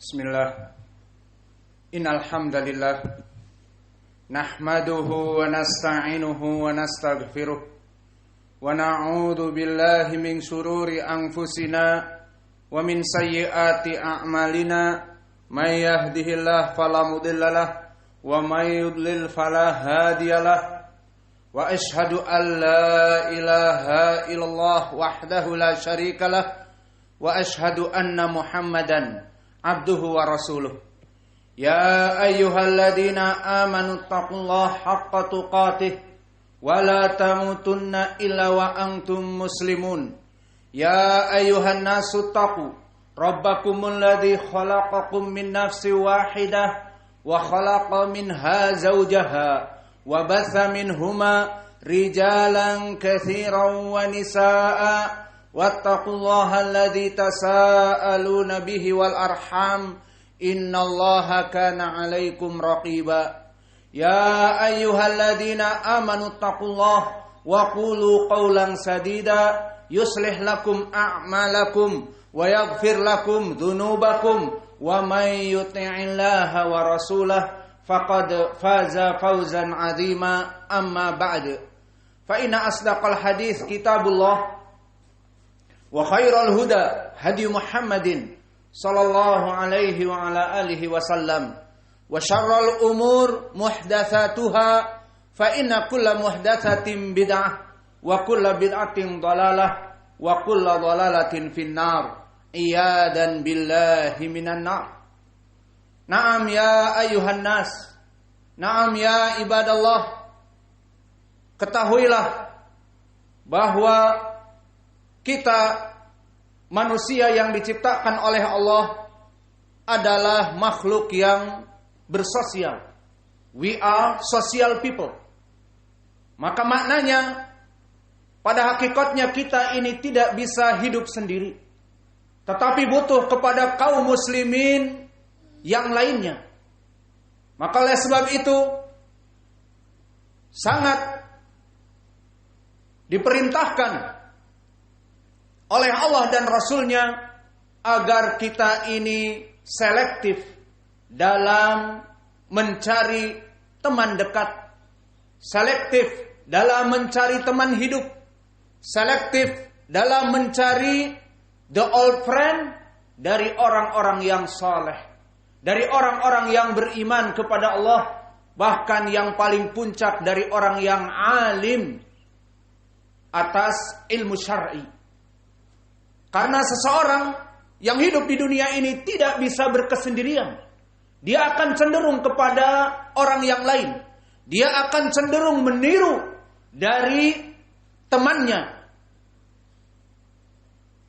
Bismillah. Innal hamdalillah nahmaduhu wa nasta'inuhu wa nastaghfiruh wa na'udzu billahi min shururi anfusina wa min sayyiati a'malina may yahdihillahu fala mudhillalah wa may yudlil fala hadiyalah wa asyhadu an la ilaha illallah wahdahu la syarikalah wa asyhadu anna Muhammadan abduhu wa rasuluh. Ya ayyuhalladzina amanu taqullaha haqqa tuqatih wa la tamutunna illa wa antum muslimun. Ya ayyuhan nasu taqu rabbakumul ladzi khalaqakum min nafsin wahidah wa khalaqa minha zawjaha wa batha minhuma rijalan katsiran wa nisaa'a wattaqullaha alladzi tasaaluna bihi wal arham innallaha kana 'alaikum raqiba. Ya ayyuhalladzina amanu taqullaha wa qulu qawlan sadida yuslih lakum a'malakum wa yaghfir lakum dhunubakum wa may yuti'illaha wa rasulahu faqad faza fawzan 'azima. Amma ba'd, fa inna asdaqal hadits kitabullah wa khairal huda hadi Muhammadin sallallahu alaihi wa ala alihi wasallam wa syarrul umur muhdatsatuha fa inna kulla muhdatsatin bid'ah wa kulla bid'atin dhalalah wa kulla dhalalatin finnar iyadan billahi minan nar. Naam ya ayuhan nas, naam ya ibadallah, ketahuilah bahwa kita manusia yang diciptakan oleh Allah adalah makhluk yang bersosial. We are social people. Maka maknanya pada hakikatnya kita ini tidak bisa hidup sendiri, tetapi butuh kepada kaum muslimin yang lainnya. Maka oleh sebab itu sangat diperintahkan oleh Allah dan Rasulnya agar kita ini selektif dalam mencari teman dekat, selektif dalam mencari teman hidup, selektif dalam mencari the old friend dari orang-orang yang saleh, dari orang-orang yang beriman kepada Allah, bahkan yang paling puncak dari orang yang alim atas ilmu syar'i. Karena seseorang yang hidup di dunia ini tidak bisa berkesendirian. Dia akan cenderung kepada orang yang lain. Dia akan cenderung meniru dari temannya.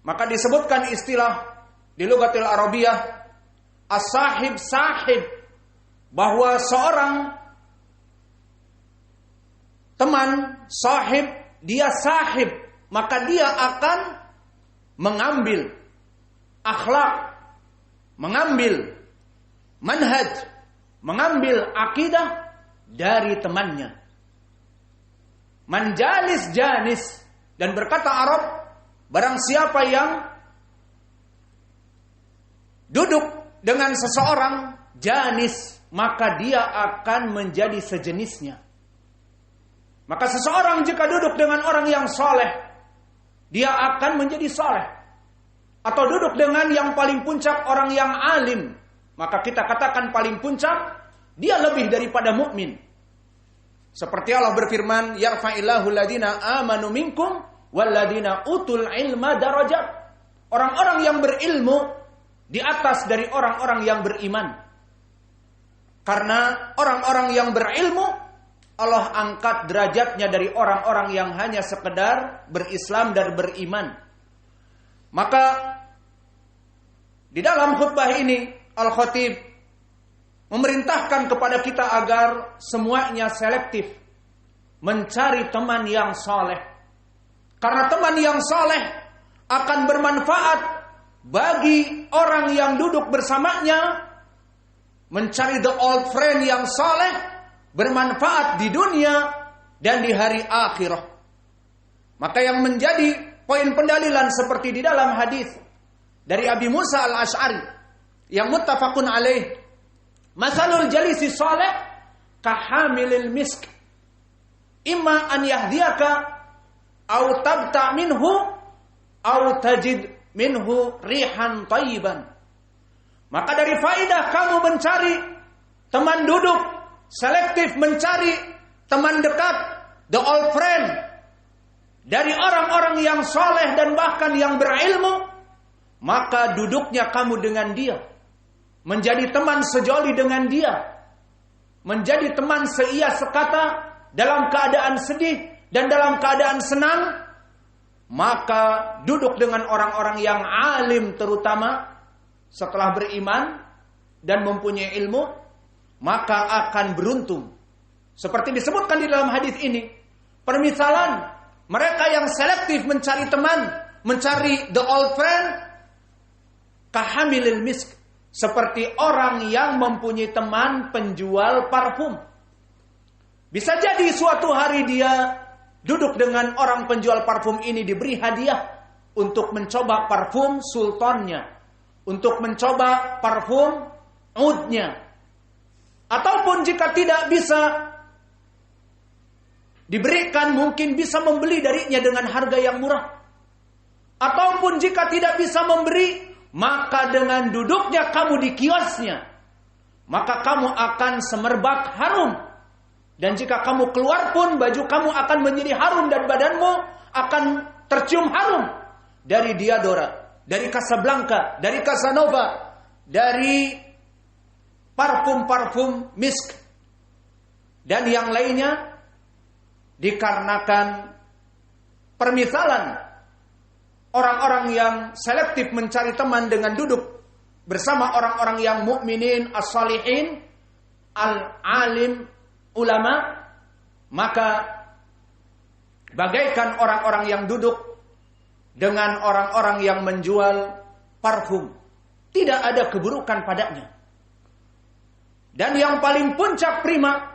Maka disebutkan istilah di lugatil Arabiyah as-sahib sahib, bahwa seorang teman sahib, dia sahib, maka dia akan mengambil akhlak, mengambil manhaj, mengambil akidah dari temannya. Manjalis janis, dan berkata Arab, barang siapa yang duduk dengan seseorang janis, maka dia akan menjadi sejenisnya. Maka seseorang jika duduk dengan orang yang soleh, dia akan menjadi saleh. Atau duduk dengan yang paling puncak, orang yang alim, maka kita katakan paling puncak, dia lebih daripada mukmin. Seperti Allah berfirman, yarfa'illahu alladhina amanu minkum walladhina utul ilma darajat. Orang-orang yang berilmu di atas dari orang-orang yang beriman. Karena orang-orang yang berilmu Allah angkat derajatnya dari orang-orang yang hanya sekedar berislam dan beriman. Maka di dalam khutbah ini Al-Khatib memerintahkan kepada kita agar semuanya selektif mencari teman yang saleh. Karena teman yang saleh akan bermanfaat bagi orang yang duduk bersamanya. Mencari the old friend yang saleh bermanfaat di dunia dan di hari akhirah. Maka yang menjadi poin pendalilan seperti di dalam hadis dari Abi Musa al-Asy'ari yang muttafaqun alaih, masalul jalisi salih kahamilil misk, imma an yahdiyaka au tabta minhu au tajid minhu rihan tayyiban. Maka dari faidah kamu mencari teman duduk, selektif mencari teman dekat, the old friend, dari orang-orang yang soleh dan bahkan yang berilmu, maka duduknya kamu dengan dia, menjadi teman sejoli dengan dia, menjadi teman seia sekata dalam keadaan sedih dan dalam keadaan senang, maka duduk dengan orang-orang yang alim terutama setelah beriman dan mempunyai ilmu, maka akan beruntung. Seperti disebutkan di dalam hadis ini, permisalan mereka yang selektif mencari teman, mencari the old friend, kahamilil misk, seperti orang yang mempunyai teman penjual parfum. Bisa jadi suatu hari dia duduk dengan orang penjual parfum ini, diberi hadiah untuk mencoba parfum sultannya, untuk mencoba parfum oudnya. Ataupun jika tidak bisa diberikan, mungkin bisa membeli darinya dengan harga yang murah. Ataupun jika tidak bisa memberi, maka dengan duduknya kamu di kiosnya, maka kamu akan semerbak harum. Dan jika kamu keluar pun, baju kamu akan menjadi harum dan badanmu akan tercium harum dari Diadora, dari Casablanca, dari Casanova, dari parfum-parfum misk dan yang lainnya, dikarenakan permisalan orang-orang yang selektif mencari teman dengan duduk bersama orang-orang yang mukminin, as-salihin, al-alim, ulama, maka bagaikan orang-orang yang duduk dengan orang-orang yang menjual parfum, tidak ada keburukan padanya. Dan yang paling puncak prima,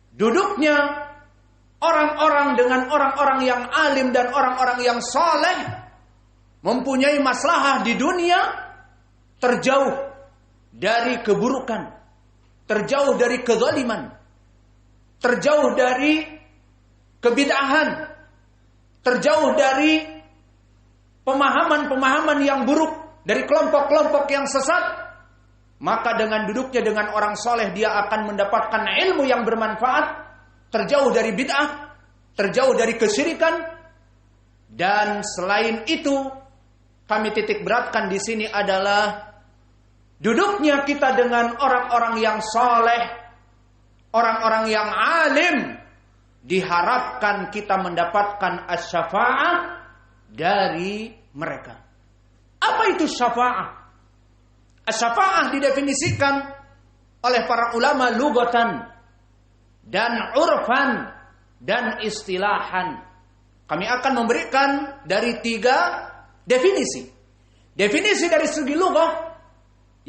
duduknya orang-orang dengan orang-orang yang alim dan orang-orang yang saleh, mempunyai maslahah di dunia, terjauh dari keburukan, terjauh dari kezaliman, terjauh dari kebid'ahan, terjauh dari pemahaman-pemahaman yang buruk, dari kelompok-kelompok yang sesat. Maka dengan duduknya dengan orang soleh, dia akan mendapatkan ilmu yang bermanfaat, terjauh dari bid'ah, terjauh dari kesyirikan. Dan selain itu, kami titik beratkan di sini adalah duduknya kita dengan orang-orang yang soleh, orang-orang yang alim, diharapkan kita mendapatkan asy-syafa'ah dari mereka. Apa itu syafa'ah? Asy-syafa'ah didefinisikan oleh para ulama lugatan dan urfan dan istilahan. Kami akan memberikan dari 3 definisi. Definisi dari segi lugah,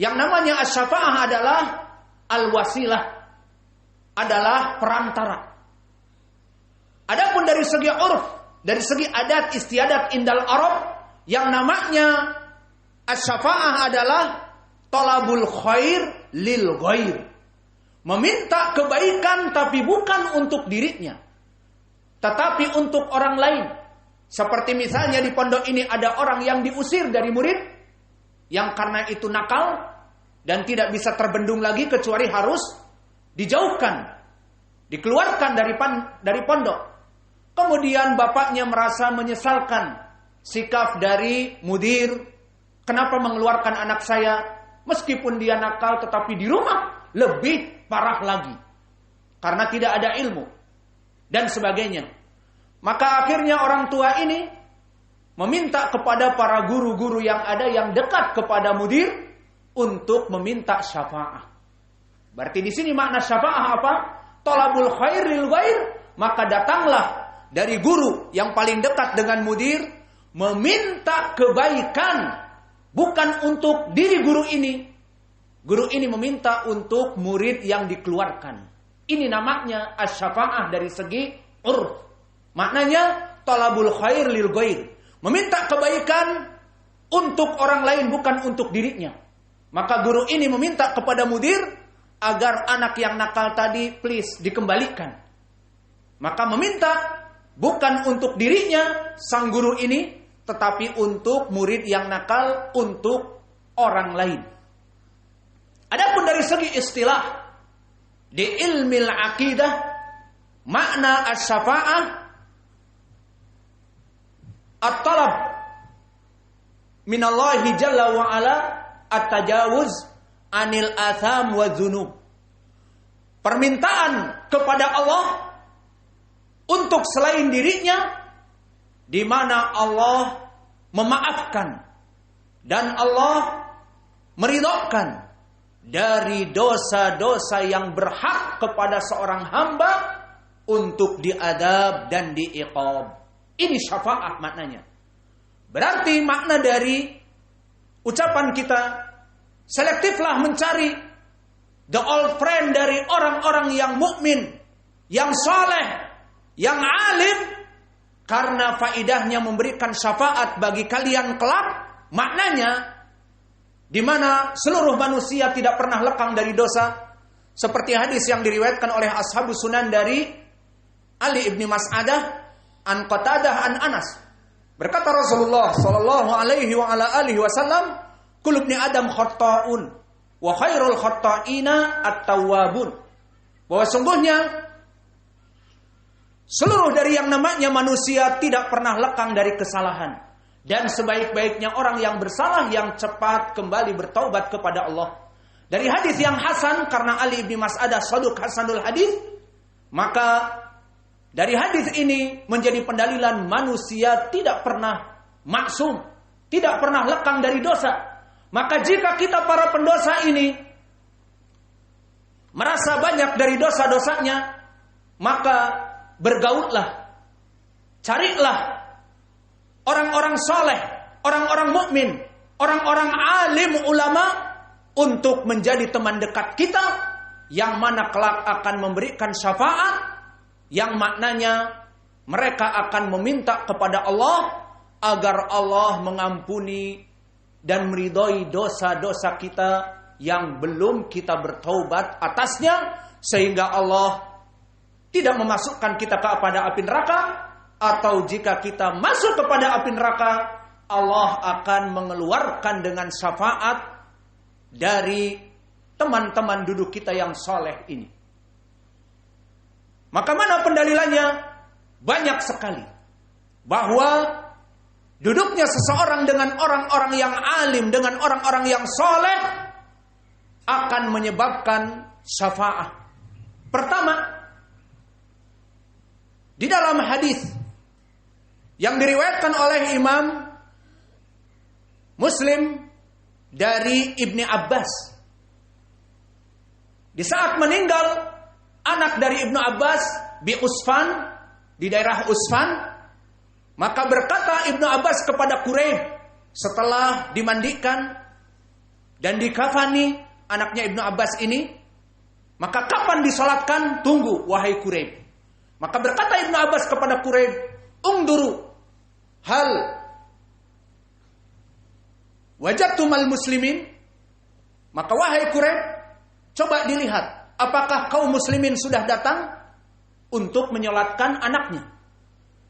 yang namanya asy-syafa'ah adalah al-wasilah, adalah perantara. Adapun dari segi urf, dari segi adat istiadat indal Arab, yang namanya asy-syafa'ah adalah talabul khair lil ghair, meminta kebaikan tapi bukan untuk dirinya, tetapi untuk orang lain. Seperti misalnya di pondok ini ada orang yang diusir dari murid, yang karena itu nakal dan tidak bisa terbendung lagi kecuali harus dijauhkan, dikeluarkan dari pondok. Kemudian bapaknya merasa menyesalkan sikap dari mudir, kenapa mengeluarkan anak saya? Meskipun dia nakal, tetapi di rumah lebih parah lagi karena tidak ada ilmu dan sebagainya. Maka akhirnya orang tua ini meminta kepada para guru-guru yang ada yang dekat kepada mudir untuk meminta syafa'ah. Berarti di sini makna syafa'ah apa? Talabul khairil ghair. Maka datanglah dari guru yang paling dekat dengan mudir meminta kebaikan, bukan untuk diri guru ini. Guru ini meminta untuk murid yang dikeluarkan. Ini namanya asy-syafa'ah dari segi urf. Maknanya talabul khair lil ghair, meminta kebaikan untuk orang lain bukan untuk dirinya. Maka guru ini meminta kepada mudir agar anak yang nakal tadi please dikembalikan. Maka meminta bukan untuk dirinya sang guru ini, tetapi untuk murid yang nakal, untuk orang lain. Adapun dari segi istilah di ilmil aqidah, makna asy-syafa'ah at-talab minallahi jalla wa ala at-tajawuz anil atham wa dzunub. Permintaan kepada Allah untuk selain dirinya, di mana Allah memaafkan dan Allah meridhokan dari dosa-dosa yang berhak kepada seorang hamba untuk diadab dan diiqab. Ini syafaat maknanya. Berarti makna dari ucapan kita, selektiflah mencari the old friend dari orang-orang yang mukmin, yang saleh, yang alim, karena faidahnya memberikan syafaat bagi kalian kelak. Maknanya di mana seluruh manusia tidak pernah lekang dari dosa, seperti hadis yang diriwayatkan oleh ashabus sunan dari Ali ibni Mas'adah an Qatadah an Anas. Berkata Rasulullah sallallahu alaihi wa ala alihi wasallam, kullu ibni Adam khata'un wa khairul khata'ina at-tawwabun. Bahwa sungguhnya seluruh dari yang namanya manusia tidak pernah lekang dari kesalahan, dan sebaik-baiknya orang yang bersalah yang cepat kembali bertaubat kepada Allah. Dari hadis yang hasan, karena Ali bin Mas'adah saduq hasanul hadis, maka dari hadis ini menjadi pendalilan manusia tidak pernah maksum, tidak pernah lekang dari dosa. Maka jika kita para pendosa ini merasa banyak dari dosa-dosanya, maka bergaullah, carilah orang-orang soleh, orang-orang mukmin, orang-orang alim ulama untuk menjadi teman dekat kita, yang mana kelak akan memberikan syafaat, yang maknanya mereka akan meminta kepada Allah agar Allah mengampuni dan meridhoi dosa-dosa kita yang belum kita bertaubat atasnya, sehingga Allah tidak memasukkan kita kepada api neraka. Atau jika kita masuk kepada api neraka, Allah akan mengeluarkan dengan syafaat dari teman-teman duduk kita yang soleh ini. Maka mana pendalilannya? Banyak sekali. Bahwa duduknya seseorang dengan orang-orang yang alim, dengan orang-orang yang soleh, akan menyebabkan syafaat. Pertama, di dalam hadis yang diriwayatkan oleh Imam Muslim dari Ibni Abbas, di saat meninggal anak dari Ibnu Abbas di Usfan, di daerah Usfan, maka berkata Ibnu Abbas kepada Quraib setelah dimandikan dan dikafani anaknya Ibnu Abbas ini, maka kapan disolatkan? Tunggu wahai Quraib. Maka berkata Ibnu Abbas kepada Quraib, ungduru hal wajadtumal muslimin. Maka wahai Quraib, coba dilihat apakah kaum muslimin sudah datang untuk menyolatkan anaknya.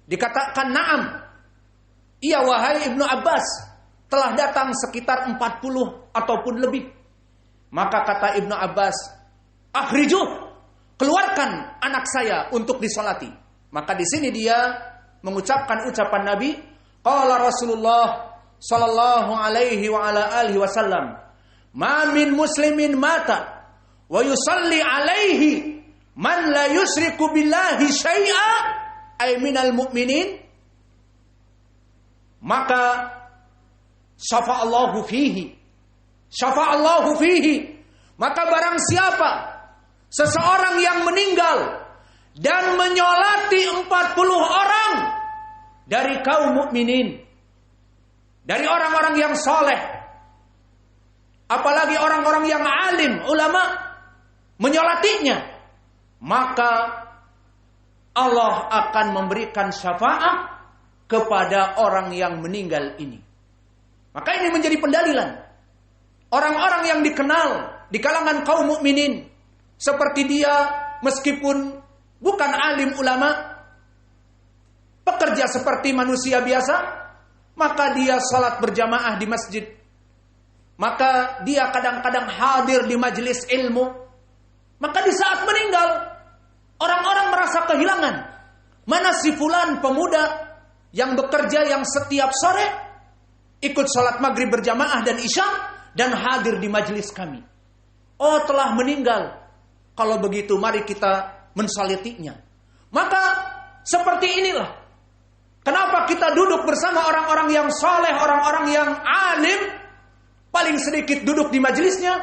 Dikatakan na'am, iya wahai Ibnu Abbas, telah datang sekitar 40 ataupun lebih. Maka kata Ibnu Abbas, akhrijuh, keluarkan anak saya untuk disolati. Maka di sini dia mengucapkan ucapan Nabi, qala Rasulullah sallallahu alaihi wa ala alihi wasallam, ma min muslimin mata wa yusalli alaihi man la yusyriku billahi syai'a ay minal mu'minin, maka syafa'allahu fihi, syafa'allahu fihi. Maka barang siapa seseorang yang meninggal dan menyolati 40 orang dari kaum mukminin, dari orang-orang yang soleh, apalagi orang-orang yang alim, ulama, menyolatinya, maka Allah akan memberikan syafaat kepada orang yang meninggal ini. Maka ini menjadi pendalilan orang-orang yang dikenal di kalangan kaum mukminin seperti dia meskipun bukan alim ulama, pekerja seperti manusia biasa, maka dia salat berjamaah di masjid. Maka dia kadang-kadang hadir di majelis ilmu. Maka di saat meninggal, orang-orang merasa kehilangan. Mana si fulan pemuda yang bekerja yang setiap sore ikut salat maghrib berjamaah dan isya dan hadir di majelis kami. Oh, telah meninggal. Kalau begitu mari kita mensalitinya. Maka seperti inilah kenapa kita duduk bersama orang-orang yang saleh, orang-orang yang alim, paling sedikit duduk di majelisnya,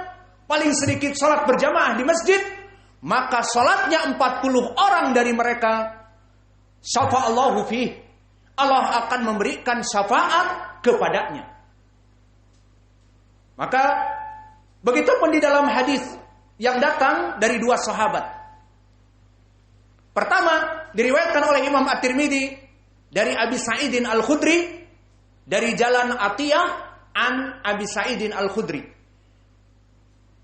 paling sedikit salat berjamaah di masjid, maka salatnya 40 orang dari mereka syafa'allahu fih, Allah akan memberikan syafaat kepadanya. Maka begitupun di dalam hadis yang datang dari dua sahabat. Pertama, diriwayatkan oleh Imam At-Tirmidzi dari Abi Sa'idin Al-Khudri dari jalan Atiyah an Abi Sa'idin Al-Khudri.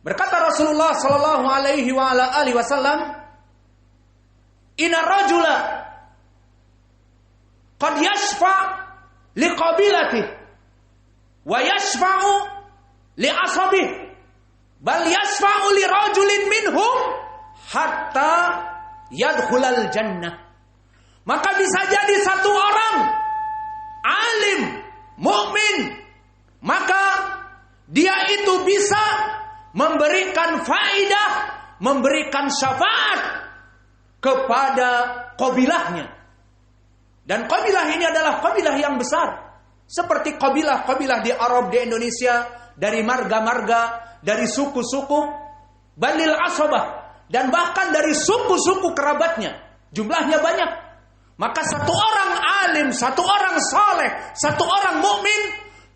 Berkata Rasulullah sallallahu alaihi wa ala alihi wasallam, "Inna rajula qad yashfa' liqabilatihi wa yashfa'u li ashabihi bal yashfa'u li rajulin minhum hatta yadkhulal jannah." Maka bisa jadi satu orang alim, mukmin, maka dia itu bisa memberikan faidah, memberikan syafaat kepada qabilahnya. Dan qabilah ini adalah qabilah yang besar. Seperti qabilah-qabilah di Arab, di Indonesia, dari marga-marga, dari suku-suku, balil asabah, dan bahkan dari suku-suku kerabatnya. Jumlahnya banyak. Maka satu orang alim, satu orang saleh, satu orang mukmin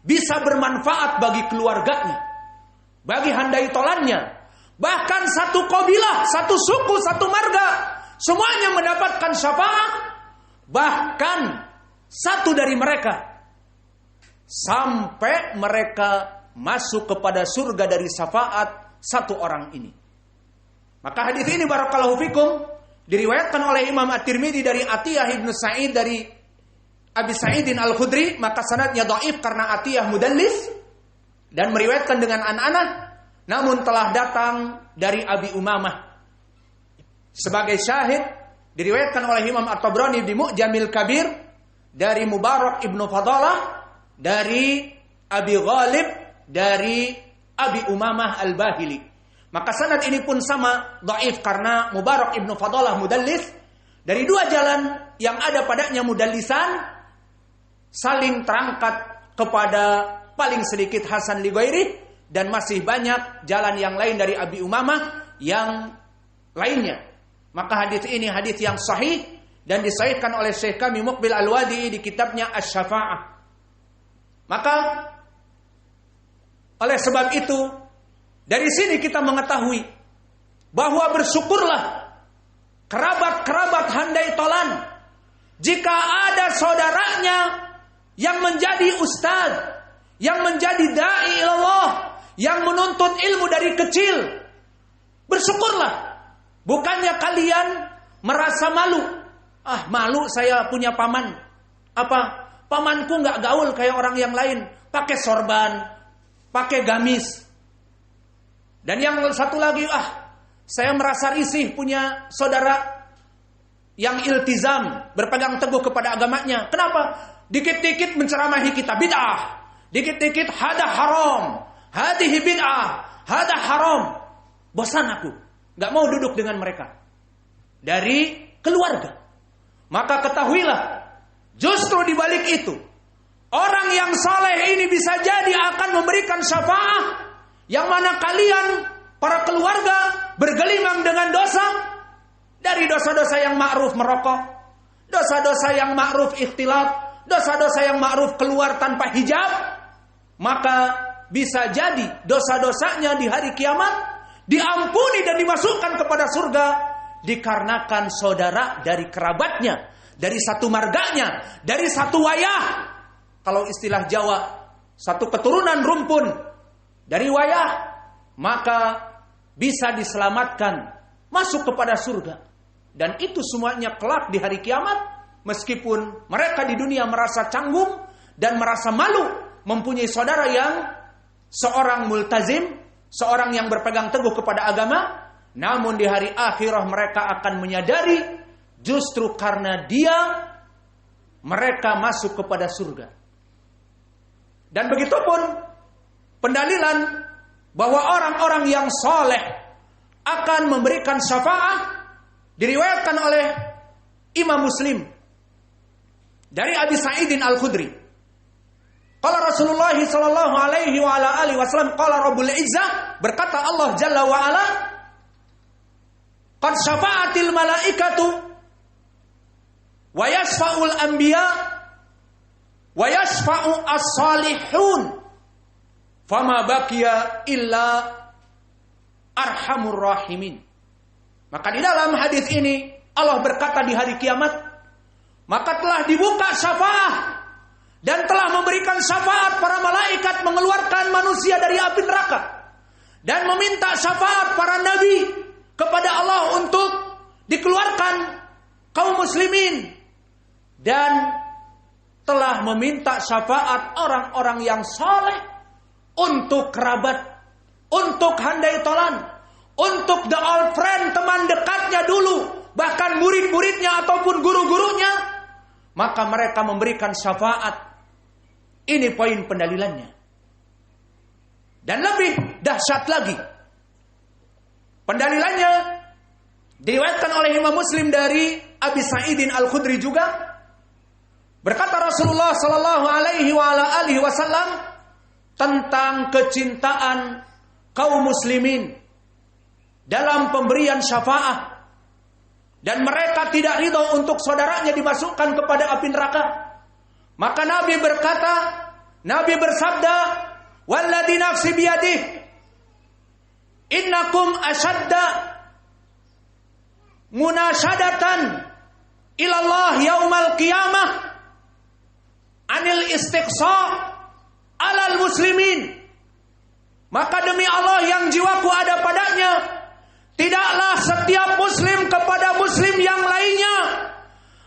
bisa bermanfaat bagi keluarganya, bagi handai tolannya. Bahkan satu qabilah, satu suku, satu marga, semuanya mendapatkan syafaat. Bahkan satu dari mereka sampai mereka masuk kepada surga dari syafaat satu orang ini. Maka hadis ini barakallahu fikum diriwayatkan oleh Imam At-Tirmidzi dari Atiyah ibn Sa'id dari Abi Sa'idin Al-Khudri, maka sanadnya dhaif karena Atiyah mudallis dan meriwayatkan dengan an-anah, namun telah datang dari Abi Umamah. Sebagai syahid diriwayatkan oleh Imam At-Tabrani di Mu'jamil Kabir dari Mubarak ibnu Fadalah dari Abi Ghalib dari Abi Umamah Al-Bahili. Maka sanad ini pun sama dhaif karena Mubarak ibnu Fadalah mudallis. Dari dua jalan yang ada padanya mudallisan saling terangkat kepada paling sedikit Hasan li ghairi, dan masih banyak jalan yang lain dari Abi Umamah yang lainnya. Maka hadis ini hadis yang sahih dan disahihkan oleh Syekh kami Muqbil Al-Wadi di kitabnya Asy-Syafa'ah. Maka oleh sebab itu dari sini kita mengetahui bahwa bersyukurlah kerabat-kerabat handai tolan jika ada saudaranya yang menjadi ustaz, yang menjadi dai Allah, yang menuntut ilmu dari kecil. Bersyukurlah. Bukannya kalian merasa malu. Ah, malu saya punya paman. Apa? Pamanku nggak gaul kayak orang yang lain, pakai sorban, pakai gamis. Dan yang satu lagi, saya merasa risih punya saudara yang iltizam, berpegang teguh kepada agamanya. Kenapa? Dikit-dikit menceramahi kita bid'ah, dikit-dikit hada haram, hadihi bid'ah, hada haram. Bosan aku, nggak mau duduk dengan mereka. Dari keluarga. Maka ketahuilah, justru di balik itu, orang yang saleh ini bisa jadi akan memberikan syafaat, yang mana kalian, para keluarga, bergelimang dengan dosa, dari dosa-dosa yang ma'ruf merokok, dosa-dosa yang ma'ruf ikhtilat, dosa-dosa yang ma'ruf keluar tanpa hijab, maka bisa jadi dosa-dosanya di hari kiamat diampuni dan dimasukkan kepada surga dikarenakan saudara dari kerabatnya, dari satu marganya, dari satu wayah. Kalau istilah Jawa, satu keturunan rumpun, dari wayah, maka bisa diselamatkan masuk kepada surga. Dan itu semuanya kelak di hari kiamat, meskipun mereka di dunia merasa canggung dan merasa malu mempunyai saudara yang seorang multazim, seorang yang berpegang teguh kepada agama, namun di hari akhirah mereka akan menyadari justru karena dia mereka masuk kepada surga. Dan begitupun pendalilan bahwa orang-orang yang soleh akan memberikan syafaat diriwayatkan oleh Imam Muslim dari Abi Sa'idin Al-Khudri. Qala Rasulullah sallallahu alaihi wa ala alihi wasallam, qala Rabbul Izzah, berkata Allah Jalla wa ala, qad syafa'atil malaikatu wa yashfa'ul anbiya wa yashfa'u as-salihun fama baqiya illa arhamur rahimin. Maka di dalam hadis ini Allah berkata di hari kiamat, maka telah dibuka syafaat dan telah memberikan syafaat para malaikat mengeluarkan manusia dari api neraka dan meminta syafaat para nabi kepada Allah untuk dikeluarkan kaum muslimin, dan telah meminta syafaat orang-orang yang saleh untuk kerabat, untuk handai tolan, untuk the old friend, teman dekatnya dulu, bahkan murid-muridnya ataupun guru-gurunya, maka mereka memberikan syafaat. Ini poin pendalilannya. Dan lebih dahsyat lagi, pendalilannya diriwayatkan oleh Imam Muslim dari Abi Sa'idin Al-Khudri juga. Berkata Rasulullah sallallahu alaihi wa ala alihi wasallam tentang kecintaan kaum muslimin dalam pemberian syafaat, dan mereka tidak ridho untuk saudaranya dimasukkan kepada api neraka. Maka Nabi berkata, Nabi bersabda, walladzi nafsi biyadihi innakum ashadda munasyadatan ilallah yaumal qiyamah anil istiqsa alal muslimin. Maka demi Allah yang jiwaku ada padanya, tidaklah setiap muslim kepada muslim yang lainnya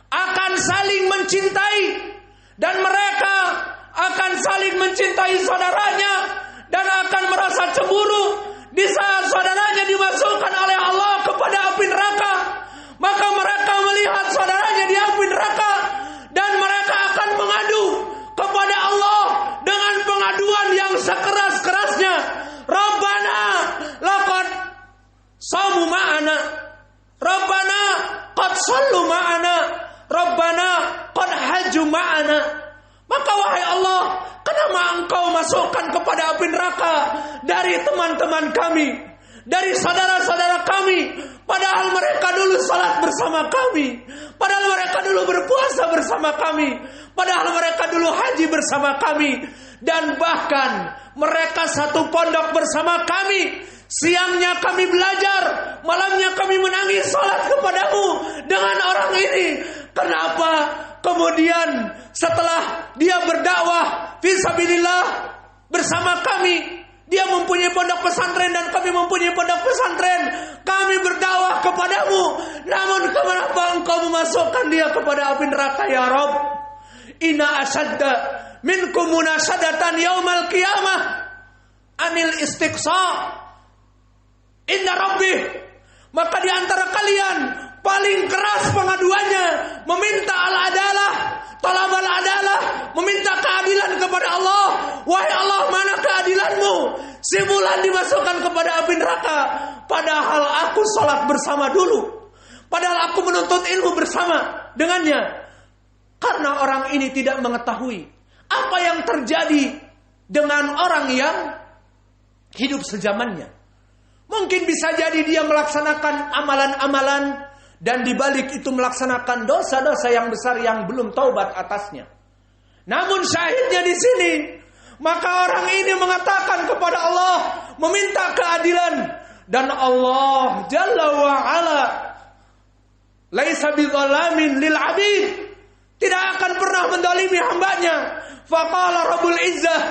akan saling mencintai, dan mereka akan saling mencintai saudaranya dan akan merasa cemburu di saat saudaranya dimasukkan oleh Allah kepada api neraka. Maka mereka melihat saudaranya di api neraka dan mereka akan mengadu kepada Allah dengan pengaduan yang sekeras-kerasnya. Rabbana laqad samu ma'ana, Rabbana qad sallu ma'ana, Rabbana qad haju ma'ana. Maka wahai Allah, kenapa engkau masukkan kepada api neraka dari teman-teman kami, dari saudara-saudara kami, padahal mereka dulu salat bersama kami, padahal mereka dulu berpuasa bersama kami, padahal mereka dulu haji bersama kami, dan bahkan mereka satu pondok bersama kami. Siangnya kami belajar, malamnya kami menangis salat kepadamu dengan orang ini. Kenapa kemudian setelah dia berdakwah fisabilillah bersama kami, dia mempunyai pondok pesantren dan kami mempunyai pondok pesantren, kami berdakwah kepadamu, namun kenapa engkau memasukkan dia kepada api neraka ya Rabb? Inna asadda minkum munasyadatan yaumal qiyamah anil istiqsa inna rabbih. Maka di antara kalian paling keras pengaduannya meminta al-adalah, talab al-adalah, meminta keadilan kepada Allah. Wahai Allah, mana keadilanmu? Si fulan dimasukkan kepada api neraka, padahal aku salat bersama dulu, padahal aku menuntut ilmu bersama dengannya. Karena orang ini tidak mengetahui apa yang terjadi dengan orang yang hidup sezamannya. Mungkin bisa jadi dia melaksanakan amalan-amalan dan dibalik itu melaksanakan dosa-dosa yang besar yang belum taubat atasnya. Namun syahidnya di sini, maka orang ini mengatakan kepada Allah, meminta keadilan, dan Allah Jalla wa Ala laisa bidzalamin lil abid, tidak akan pernah mendolimi hambanya. Faqala Rabbul Izzah,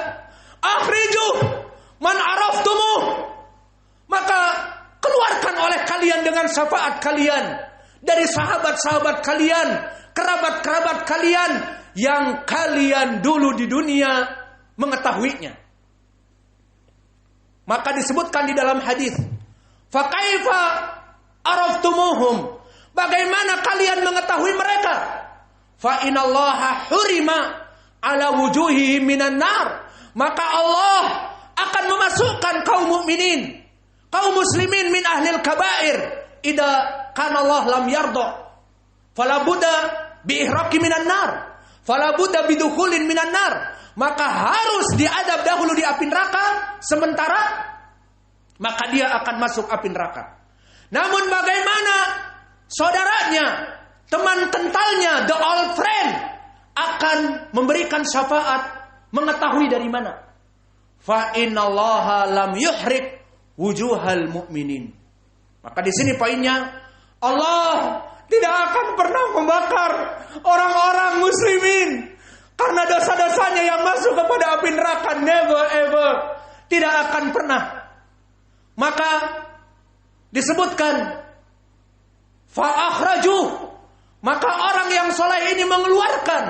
akhrijuh, man araftumuh, maka keluarkan oleh kalian dengan syafaat kalian dari sahabat-sahabat kalian, kerabat-kerabat kalian yang kalian dulu di dunia mengetahuinya. Maka disebutkan di dalam hadis, fa kaifa araftumuhum, bagaimana kalian mengetahui mereka? Fa inallaha hurima ala wujuhihim minan nar, maka Allah akan memasukkan kaum mukminin, kaum muslimin min ahlil kabair, idza kana Allah lam yarda, fala budda bi ihraqi minan nar, fala budda bi dukhulin minan nar, maka harus diadab dahulu di api neraka, sementara maka dia akan masuk api neraka. Namun bagaimana saudaranya, teman kentalnya, the old friend akan memberikan syafaat, mengetahui dari mana? Fa innallaha lam yuhrik wujuhal mu'minin. Maka di sini poinnya, Allah tidak akan pernah membakar orang-orang muslimin karena dosa-dosanya yang masuk kepada api neraka. Never ever, tidak akan pernah. Maka disebutkan fa akhrajuh, maka orang yang soleh ini mengeluarkan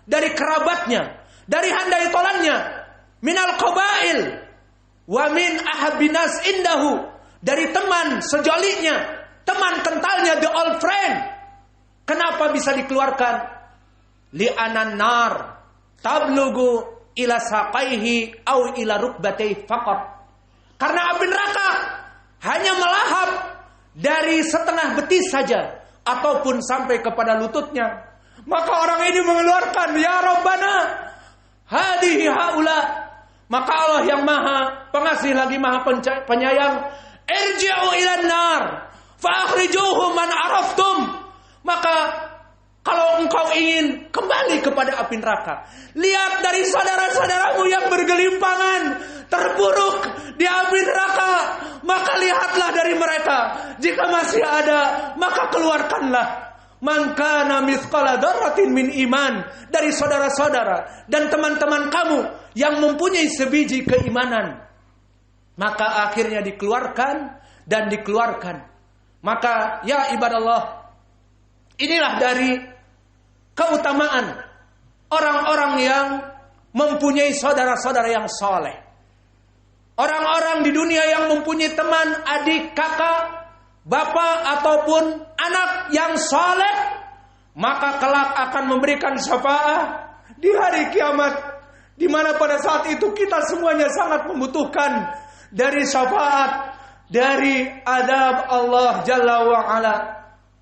dari kerabatnya, dari handai tolannya, minal qabail wa min ahabbinas indahu, dari teman sejoliknya, teman kentalnya, the old friend. Kenapa bisa dikeluarkan? Li'anan nar tablugu ila saqaihi au ila rukbatayhi faqat. Karena api neraka hanya melahap dari setengah betis saja ataupun sampai kepada lututnya. Maka orang ini mengeluarkan, ya Rabbana hadihi haula. Maka Allah yang maha pengasih lagi maha penyayang, irji'u ilan nar fa akhrijuhum man araftum. Maka kalau engkau ingin kembali kepada api neraka, lihat dari saudara-saudaramu yang bergelimpangan, terpuruk di api neraka, maka lihatlah dari mereka. Jika masih ada, maka keluarkanlah. Man kana mithqala dzarratin min iman, dari saudara-saudara dan teman-teman kamu yang mempunyai sebiji keimanan. Maka akhirnya dikeluarkan dan dikeluarkan. Maka ya ibadallah, inilah dari keutamaan orang-orang yang mempunyai saudara-saudara yang saleh. Orang-orang di dunia yang mempunyai teman, adik, kakak, bapak ataupun anak yang saleh, maka kelak akan memberikan syafaat di hari kiamat, di mana pada saat itu kita semuanya sangat membutuhkan dari syafaat, dari adab Allah Jalla wa Ala.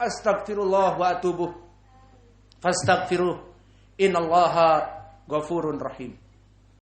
Astagfirullah wa atubuh. Fastaghfiruh, innallaha ghafurun rahim.